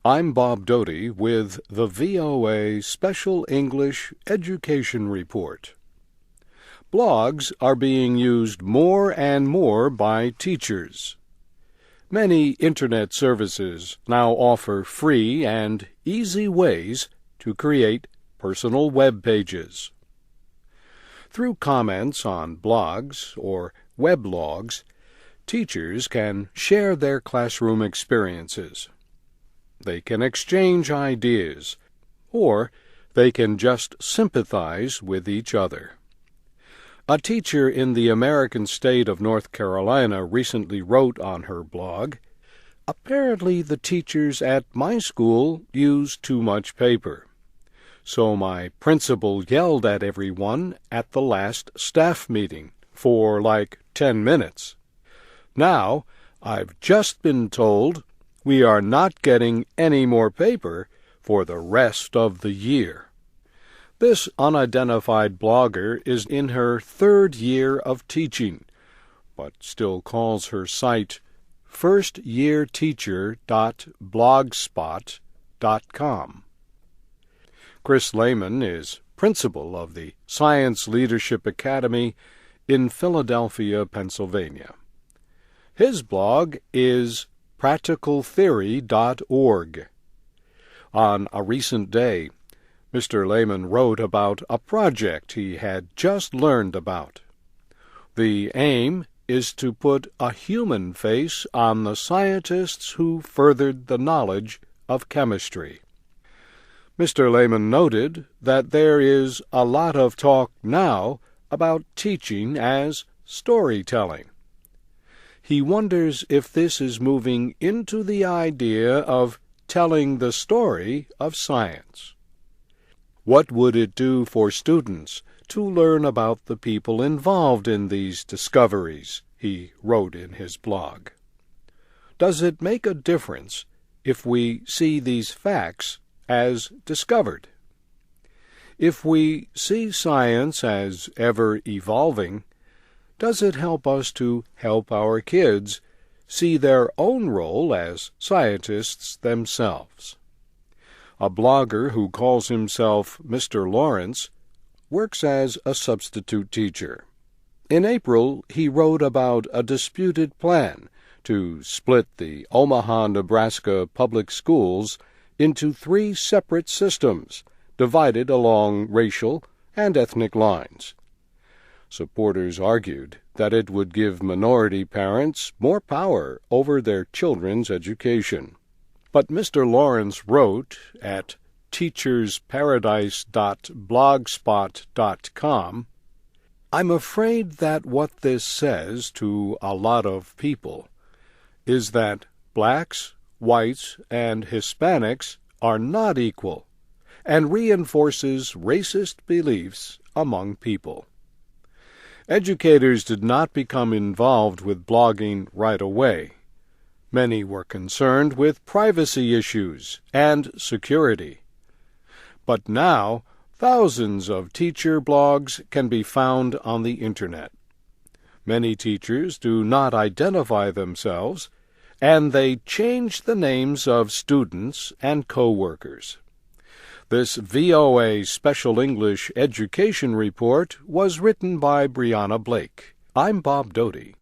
I'm Bob Doty with the VOA Special English Education Report. Blogs are being used more and more by teachers. Many Internet services now offer free and easy ways to create personal web pages. Through comments on blogs or weblogs, teachers can share their classroom experiences. They can exchange ideas, or they can just sympathize with each other. A teacher in the American state of North Carolina recently wrote on her blog, "Apparently the teachers at my school use too much paper. So my principal yelled at everyone at the last staff meeting for like 10 minutes. Now I've just been told we are not getting any more paper for the rest of the year." This unidentified blogger is in her third year of teaching, but still calls her site firstyearteacher.blogspot.com. Chris Lehman is principal of the Science Leadership Academy in Philadelphia, Pennsylvania. His blog is practicaltheory.org. On a recent day, Mr. Lehman wrote about a project he had just learned about. The aim is to put a human face on the scientists who furthered the knowledge of chemistry. Mr. Lehman noted that there is a lot of talk now about teaching as storytelling. He wonders if this is moving into the idea of telling the story of science. What would it do for students to learn about the people involved in these discoveries, he wrote in his blog. Does it make a difference if we see these facts as discovered? If we see science as ever-evolving, does it help us to help our kids see their own role as scientists themselves? A blogger who calls himself Mr. Lawrence works as a substitute teacher. In April, he wrote about a disputed plan to split the Omaha, Nebraska public schools into 3 separate systems, divided along racial and ethnic lines. Supporters argued that it would give minority parents more power over their children's education. But Mr. Lawrence wrote at teachersparadise.blogspot.com, "I'm afraid that what this says to a lot of people is that blacks, whites, and Hispanics are not equal, and reinforces racist beliefs among people." Educators did not become involved with blogging right away. Many were concerned with privacy issues and security. But now, thousands of teacher blogs can be found on the Internet. Many teachers do not identify themselves, and they change the names of students and co-workers. This VOA Special English Education Report was written by Brianna Blake. I'm Bob Doty.